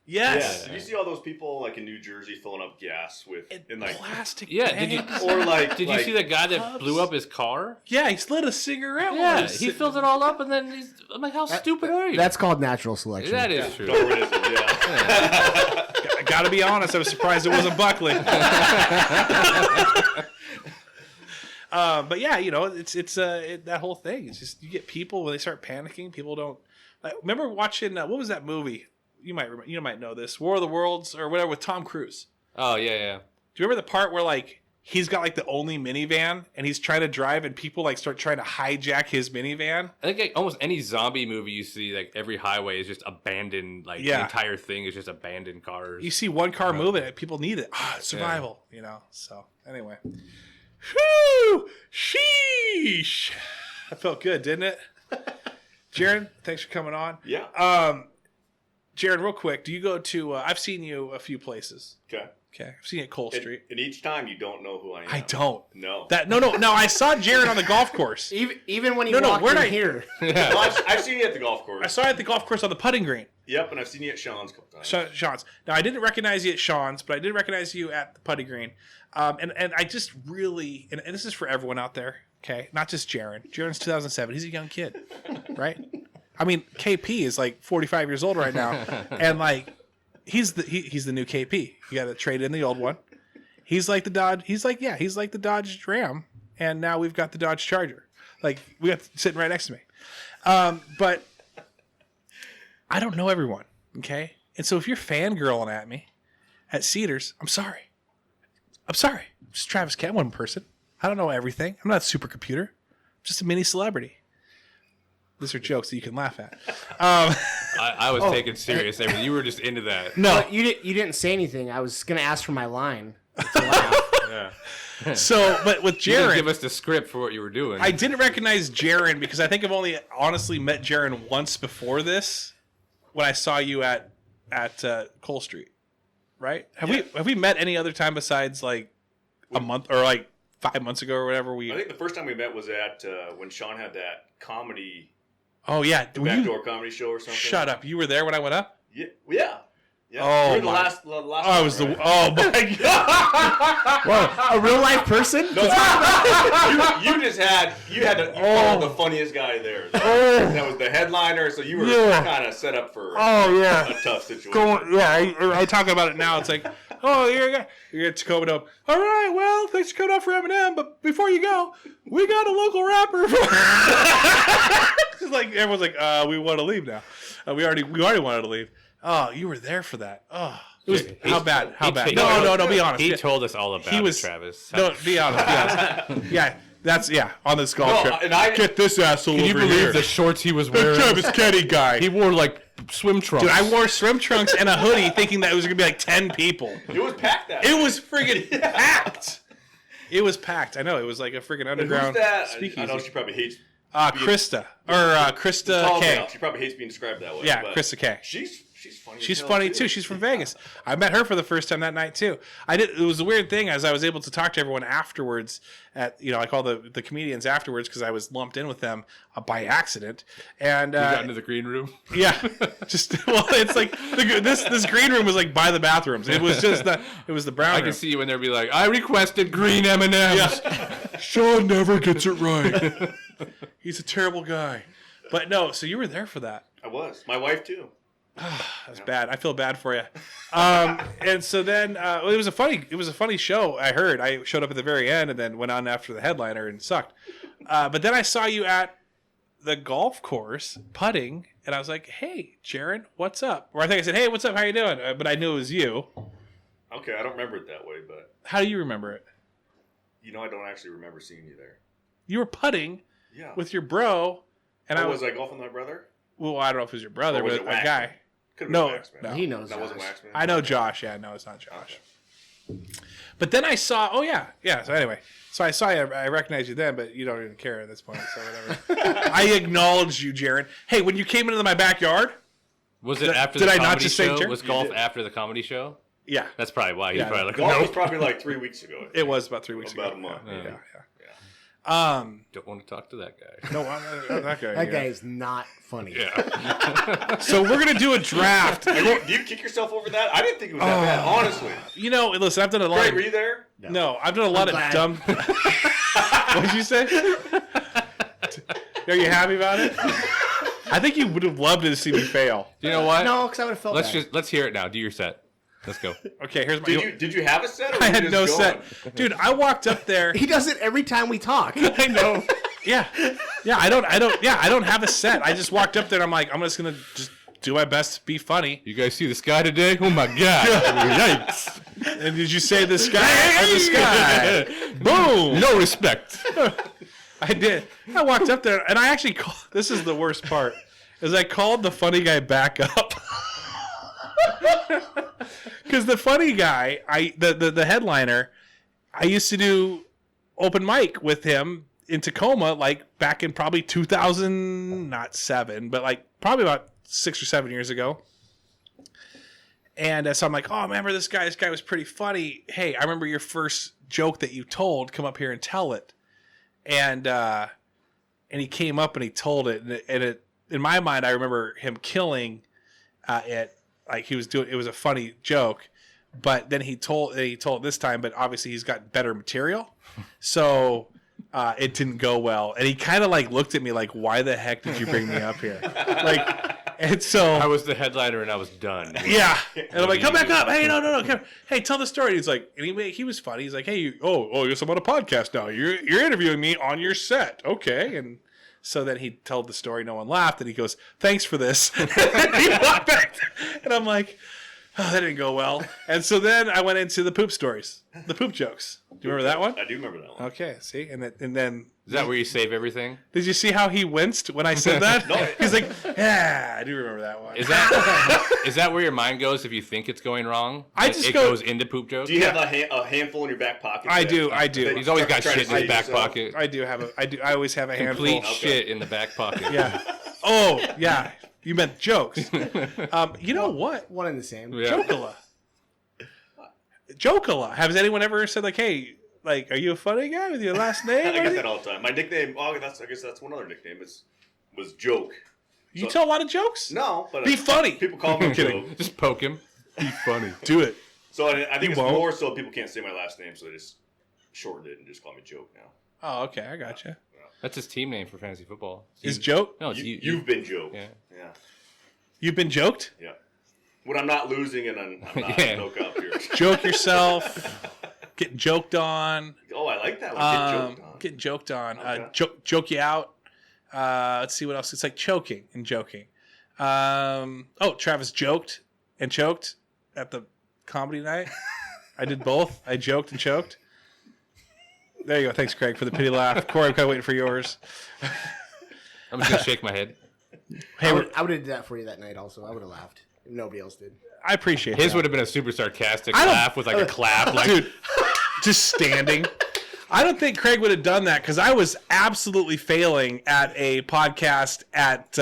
Yes. Yeah. Did you see all those people like in New Jersey filling up gas in like plastic? Yeah. bags? Did you see the guy that blew up his car? Yeah, he lit a cigarette. Yeah, he filled it all up, and then I'm like, how stupid are you? That's called natural selection. That is true. Darwinism, yeah. I gotta be honest, I was surprised it wasn't Buckley. But yeah, it's that whole thing. It's just you get people when they start panicking. People don't remember watching what was that movie? You might know this, War of the Worlds or whatever with Tom Cruise. Oh yeah. Do you remember the part where like he's got like the only minivan and he's trying to drive and people like start trying to hijack his minivan? I think like, almost any zombie movie you see, like every highway is just abandoned. Like the entire thing is just abandoned cars. You see one car moving, people need it. Survival, So anyway. Whew! Sheesh! That felt good, didn't it? Jaren, thanks for coming on. Yeah. Jaren, real quick, do you go to? I've seen you a few places. Okay. Okay, I've seen you at Cole Street. And each time you don't know who I am. I don't. No. No. I saw Jaren on the golf course. Even when he walked in here. Well, I've seen you at the golf course. I saw you at the golf course on the putting green. Yep, and I've seen you at Sean's a couple times. Sean's. Now I didn't recognize you at Sean's, but I did recognize you at the putting green. And I just really, and this is for everyone out there, okay? Not just Jaren. Jaren's 2007. He's a young kid, right? I mean, KP is like 45 years old right now, and like he's the new KP. You got to trade in the old one. He's like the Dodge. He's like the Dodge Ram, and now we've got the Dodge Charger. Like we got sitting right next to me. But I don't know everyone, okay? And so if you're fangirling at me at Cedars, I'm sorry. I'm just Travis Kent, one person. I don't know everything. I'm not a supercomputer. I'm just a mini celebrity. These are jokes that you can laugh at. I was taken serious. You were just into that. No, But you didn't say anything. I was going to ask for my line to laugh. Yeah. so but with You didn't Jaren, give us the script for what you were doing. I didn't recognize Jaren because I think I've only honestly met Jaren once before this when I saw you at Cole Street. Right? Have we met any other time besides like a month or like 5 months ago or whatever? I think the first time we met was at when Sean had that comedy, Oh yeah, backdoor comedy show or something. Shut up! You were there when I went up. Yeah. Oh, you were the my- last I was one, the. right? Oh my god! A real life person? No, you followed the funniest guy there. That was the headliner, so you were kind of set up for a tough situation. I talk about it now. It's like, oh, you're at Tacoma Dome. All right, well, thanks for coming out for Eminem, but before you go, we got a local rapper. It's like everyone's like, we want to leave now. We already wanted to leave. Oh, you were there for that. Oh, it was how bad? How bad? No. Be honest. He told us all about it, Travis. No, be honest. Yeah, that's on this golf trip. And I Get this asshole Can you over believe here. the shorts he was The wearing? Travis Kenny guy. He wore like swim trunks. Dude, I wore swim trunks and a hoodie thinking that it was going to be like 10 people. it was packed that. It was friggin' packed. It was packed. I know. It was like a friggin' underground Who's that? speakeasy. I know she probably hates. Krista. Or Krista Call K. her out. She probably hates being described that way. Yeah, but Krista K. She's funny. She's as hell, funny too. She's from Vegas. I met her for the first time that night too. It was a weird thing as I was able to talk to everyone afterwards. I call the comedians afterwards because I was lumped in with them by accident. And You got into the green room. yeah, it's like this green room was like by the bathrooms. It was just it was the brown I room. can see you in there be like, I requested green M&Ms. Sean never gets it right. He's a terrible guy. But no, so you were there for that. I was. My wife too. That's bad. I feel bad for you. And so then it was a funny show. I heard I showed up at the very end and then went on after the headliner and sucked. But then I saw you at the golf course putting, and I was like, "Hey, Jaren, what's up?" Or I think I said, "Hey, what's up? How you doing?" But I knew it was you. Okay, I don't remember it that way, but How do you remember it? I don't actually remember seeing you there. You were putting Yeah. with your bro, and I was I golfing with my brother? Well, I don't know if it was your brother, Or was but it a Waxman? guy. Could have No, been Waxman. no. He knows That wasn't Josh. Waxman. I know Josh. Yeah, no, it's not Josh. But then I saw. Oh yeah. So anyway, so I saw you. I recognized you then, but you don't even care at this point. So whatever. I acknowledged you, Jaren. Hey, when you came into my backyard. Was it Did- after did the I comedy not just say show? Jared? Was golf after the comedy show? Yeah, That's probably why. He's Yeah, probably like, Golf was no. probably like 3 weeks ago. I think. it was about 3 weeks About ago. a month. Yeah. Don't want to talk to that guy. No, I'm that guy. That yeah. guy is not funny. Yeah. So we're gonna do a draft. Do you kick yourself over that? I didn't think it was that bad, honestly. Listen, I've done a lot. Greg, were you there? No, I've done a lot of glad. dumb. What'd you say? Are you happy about it? I think you would have loved to see me fail. You know what? No, because I would have felt bad. Let's hear it now. Do your set. Let's go. Okay, here's my. Did you have a set? Or I were you had just no going? set, dude. I walked up there. He does it every time we talk. I know. Yeah. I don't have a set. I just walked up there and I'm like, I'm just gonna just do my best to be funny. You guys see the sky today? Oh my god! Yikes! And did you say the sky or the sky? Boom! No respect. I did. I walked up there and I actually called. This is the worst part. Is I called the funny guy back up. Because the funny guy, the headliner, I used to do open mic with him in Tacoma, like back in probably 2000, not 7, but like probably about 6 or 7 years ago. And so I'm like, oh, remember this guy? This guy was pretty funny. Hey, I remember your first joke that you told. Come up here and tell it. And he came up and he told it. And it in my mind, I remember him killing it. Like he was doing. It was a funny joke. But then he told it this time. But obviously he's got better material. So it didn't go well. And he kind of like looked at me like, why the heck did you bring me up here? Like. And so I was the headliner and I was done. Yeah, and I'm like, come back up. Hey, no, come. Hey, tell the story. He's like, anyway, he was funny. He's like, hey, I guess I'm on a podcast now. You're interviewing me on your set, okay? And so then he told the story. No one laughed, and he goes, thanks for this. And he walked back, and I'm like, oh, that didn't go well. And so then I went into the poop stories, the poop jokes. Do you remember that one? I do remember that one. Okay, see, and then. Is that where you save everything? Did you see how he winced when I said that? No. He's like, yeah, I do remember that one. Is that where your mind goes if you think it's going wrong? It goes into poop jokes? Do you have a handful in your back pocket? I do. He's always got shit in his back pocket. I do have I always have a handful. Complete shit in the back pocket. Yeah. Oh, yeah. You meant jokes. You know what? One and the same. Yeah. Jokela. Has anyone ever said like, hey, like, are you a funny guy with your last name? I get that all the time. My nickname, I guess that's one other nickname. Was Joke. You tell a lot of jokes? No, but Be funny. People call me Joke. Just poke him. Be funny. Do it. So I think it's won't. more so people can't say my last name, so they just shortened it and just call me Joke now. Oh, okay. I gotcha. That's his team name for fantasy football. Is joke? No, it's You've been Joke. Yeah. Yeah. You've been joked? Yeah. When I'm not losing and I'm not Yeah. no cop here. Joke yourself. Getting joked on. Oh, I like that one. Getting joked on. Okay. Joke you out. Let's see what else. It's like choking and joking. Travis joked and choked at the comedy night. I did both. I joked and choked. There you go. Thanks, Craig, for the pity laugh. Corey, I'm kind of waiting for yours. I'm just going to shake my head. Hey, I would have did that for you that night also. I would have laughed if nobody else did. I appreciate His that. would have been a super sarcastic I don't- laugh with like a clap. Like, Dude, just standing. I don't think Craig would have done that because I was absolutely failing at a podcast at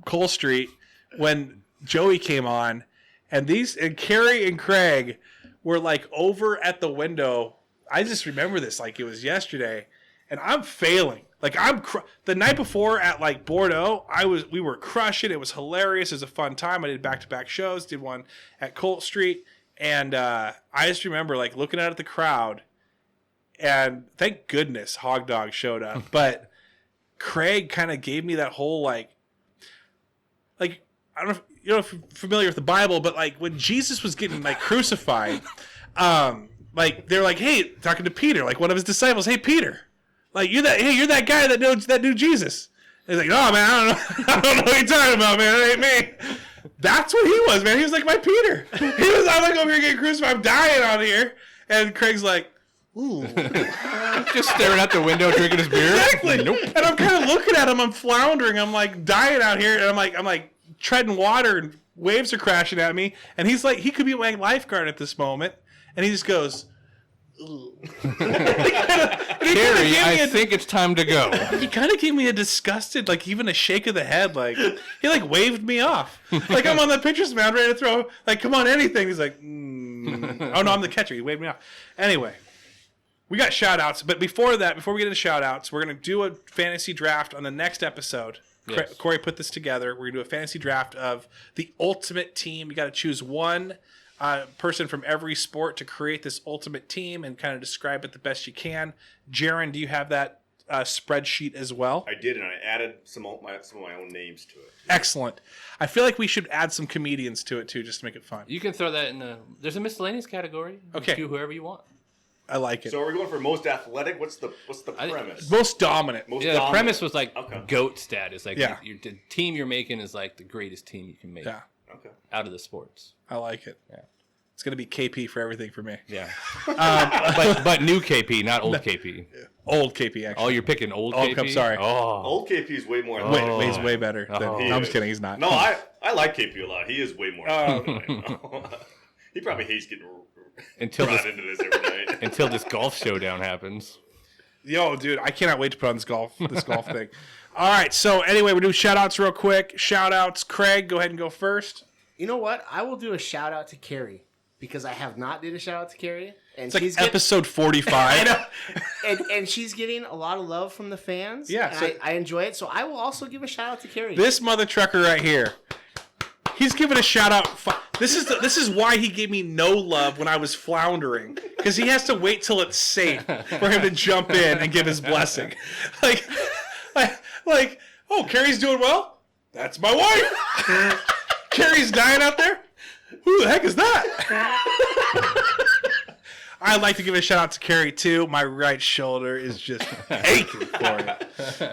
Cole Street when Joey came on, and Carrie and Craig were like over at the window. I just remember this like it was yesterday, and I'm failing. Like the night before at like Bordeaux, we were crushing. It was hilarious. It was a fun time. I did back-to-back shows. Did one at Colt Street, and I just remember like looking out at the crowd, and thank goodness Hog Dog showed up. But Craig kind of gave me that whole like I don't know if you're familiar with the Bible, but like when Jesus was getting like crucified, like they're like, hey, talking to Peter, like one of his disciples, hey Peter. Like you're that guy that knew Jesus. And he's like, oh man, I don't know what you're talking about, man. That ain't me. That's what he was, man. He was like my Peter. I'm like over here getting crucified. I'm dying out here, and Craig's like, ooh, just staring out the window, drinking his beer. exactly. Nope. And I'm kind of looking at him. I'm floundering. I'm like dying out here, and I'm like treading water, and waves are crashing at me. And he's like, he could be my lifeguard at this moment, and he just goes. Carrie, I think it's time to go. He kind of gave me a disgusted, like even a shake of the head, like he like waved me off, like I'm on the pitcher's mound ready to throw, like come on anything. He's like, oh no, I'm the catcher. He waved me off. Anyway, we got shout outs, but before we get into shout outs, we're gonna do a fantasy draft on the next episode. Yes. Corey put this together. We're gonna do a fantasy draft of the ultimate team. You got to choose one person from every sport to create this ultimate team and kind of describe it the best you can. Jaren, do you have that spreadsheet as well? I did, and I added some of my own names to it. Excellent. I feel like we should add some comedians to it too, just to make it fun. You can throw that in there's a miscellaneous category. Okay. Do whoever you want. I like it. So are we going for most athletic? What's the premise? Most dominant. Most Yeah, the dominant. premise was like Okay. GOAT status. Like Yeah. the team you're making is like the greatest team you can make Yeah, Okay. out of the sports. I like it. Yeah. It's gonna be KP for everything for me. Yeah. But new KP, not old KP. Old KP actually. Oh, you're picking old Oh, KP? I'm sorry. Oh. Old KP is way more. Wait, athletic. he's way better. Than, Oh. no, I'm just kidding. He's not. No, I like KP a lot. He is way more. athletic than I am. He probably hates getting Until brought this, into this every night. until this golf showdown happens. Yo, dude, I cannot wait to put on this golf thing. All right, so anyway, we're doing shout outs real quick. Shout outs, Craig, go ahead and go first. You know what? I will do a shout out to Carrie because I have not did a shout out to Carrie, and It's like she's episode 45. I know. And she's getting a lot of love from the fans. Yeah, and so- I enjoy it. So I will also give a shout out to Carrie. This mother trucker right here, he's giving a shout out. This is why he gave me no love when I was floundering, because he has to wait till it's safe for him to jump in and give his blessing. Like, oh, Carrie's doing well. That's my wife. Carrie's dying out there. Who the heck is that? I'd like to give a shout out to Carrie too. My right shoulder is just aching, Corey.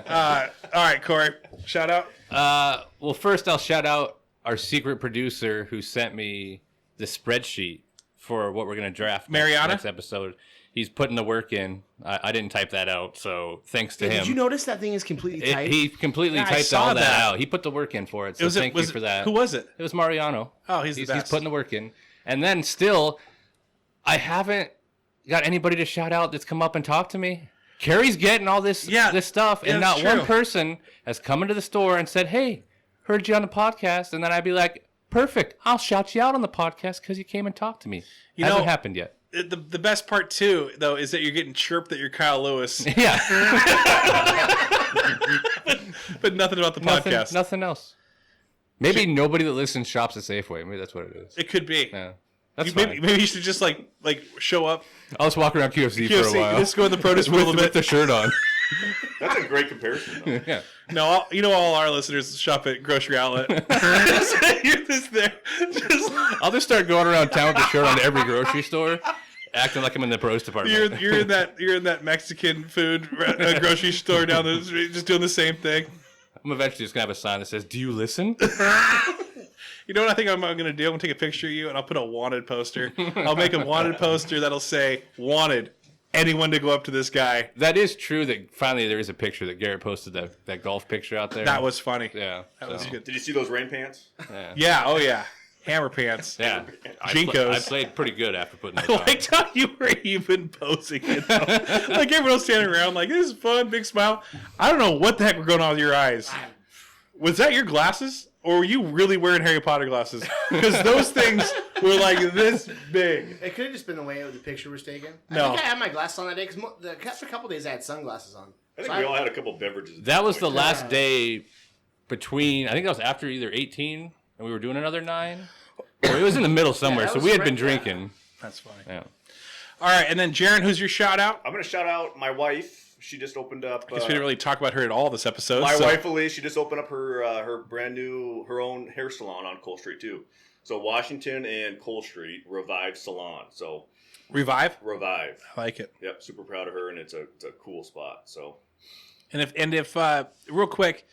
All right, Corey, shout out. Well, first I'll shout out our secret producer who sent me the spreadsheet for what we're going to draft Mariana? next episode. He's putting the work in. I didn't type that out, so thanks to him. Did you notice that thing is completely tight? He completely Yeah, I typed saw all that that. out. He put the work in for it, so thank you for that. Who was it? It was Mariano. Oh, he's the He's best. putting the work in. And then still, I haven't got anybody to shout out that's come up and talk to me. Carrie's getting all this stuff, Yeah, and that's not one true. person has come into the store and said, "Hey, heard you on the podcast," and then I'd be like, "Perfect, I'll shout you out on the podcast because you came and talked to me." Hasn't know- happened yet. The best part too, though, is that you're getting chirped that you're Kyle Lewis, Yeah, but nothing about the podcast. nothing else. Maybe nobody that listens shops at Safeway. Maybe that's what it is. It could be. Yeah, that's Maybe fine. you should just like show up. I'll just walk around QFC, for a QFC, while. just go in the produce for a with, little with the bit. shirt on. That's a great comparison. Though. Yeah. No, all our listeners shop at Grocery Outlet. You're just there. I'll just start going around town with the shirt on to every grocery store, acting like I'm in the produce department. You're in that Mexican food grocery store down the street, just doing the same thing. I'm eventually just gonna have a sign that says, "Do you listen?" You know what I think I'm going to do? I'm going to take a picture of you and I'll put a wanted poster. I'll make a wanted poster that'll say, "Wanted. Anyone to go up to this guy." That is true. That finally there is a picture that Garrett posted that golf picture out there. That was funny. yeah. That was good. Did you see those rain pants? Yeah. Yeah, oh yeah. Hammer pants. Yeah. Jinkos. I played pretty good after putting I those on. liked how you were even posing it. Though. Like everyone else standing around, like, this is fun, big smile. I don't know what the heck were going on with your eyes. Was that your glasses? Or were you really wearing Harry Potter glasses? Because those things were like this big. It could have just been the way the picture was taken. No. I think I had my glasses on that day because after a couple days I had sunglasses on. I think So we all had a couple beverages. at That was the point. last day between. I think that was after either 18 and we were doing another 9. Or it was in the middle somewhere. that So was we had right- been drinking. That's funny. Yeah. All right, and then Jaren, who's your shout out? I'm gonna shout out my wife. She just opened up. I guess we didn't really talk about her at all this episode. My so- wife Elise, she just opened up her brand new her own hair salon on Cole Street too. So Washington and Cole Street Revive Salon. So Revive? Revive. I like it. Yep, super proud of her, and it's a cool spot. So And if real quick,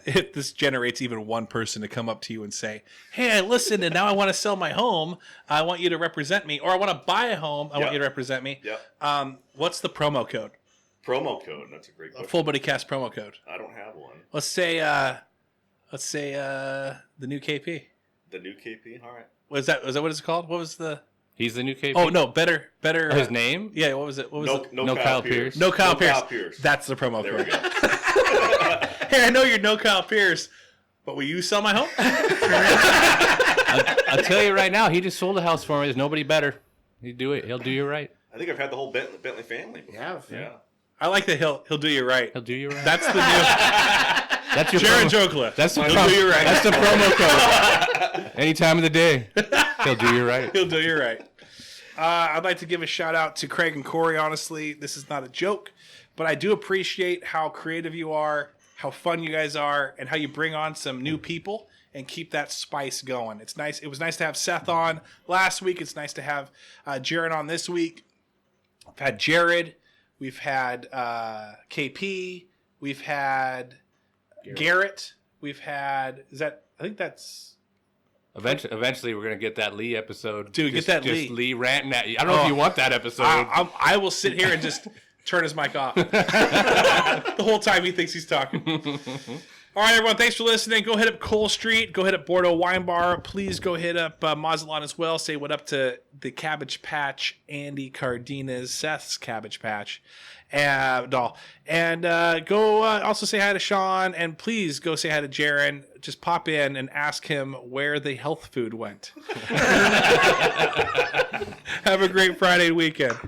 if this generates even one person to come up to you and say, "Hey, I listened, and now I want to sell my home. I want you to represent me, or I want to buy a home. I want Yeah. you to represent me." yeah, What's the promo code? promo code. That's a great A question. Full Buddy Cast promo code. I don't have one. Let's say the new KP. The new KP. All right. Was that what it's called? What was the? He's the new KP. Oh no, better. His name? Yeah, what was it? What was it? No Kyle Pierce. No Kyle Pierce. Pierce. That's the promo There we code. go. Hey, I know you're no Kyle Pierce, but will you sell my home? I'll tell you right now, he just sold a house for me. There's nobody better. He'll do it. He'll do you right. I think I've had the whole Bentley family. Before. Yeah. Yeah. I like that he'll do you right. He'll do you right. That's the new That's your Jaren promo. Jokela. That's the He'll promo. do you right. That's the promo code. Any time of the day, he'll do you right. He'll do you right. I'd like to give a shout out to Craig and Corey. Honestly, this is not a joke, but I do appreciate how creative you are, how fun you guys are, and how you bring on some new people and keep that spice going. It's nice. It was nice to have Seth on last week. It's nice to have Jaren on this week. We've had Jared. We've had KP. We've had Garrett. We've had. I think that's. Eventually, we're gonna get that Lee episode. Dude, get that Lee. Just Lee ranting at you. I don't know if you want that episode. I will sit here and just turn his mic off the whole time he thinks he's talking. All right, everyone. Thanks for listening. Go hit up Cole Street. Go hit up Bordeaux Wine Bar. Please go hit up Mazatlan as well. Say what up to the Cabbage Patch, Andy Cardenas, Seth's Cabbage Patch doll. And go also say hi to Sean. And please go say hi to Jaren. just pop in and ask him where the health food went. Have a great Friday weekend.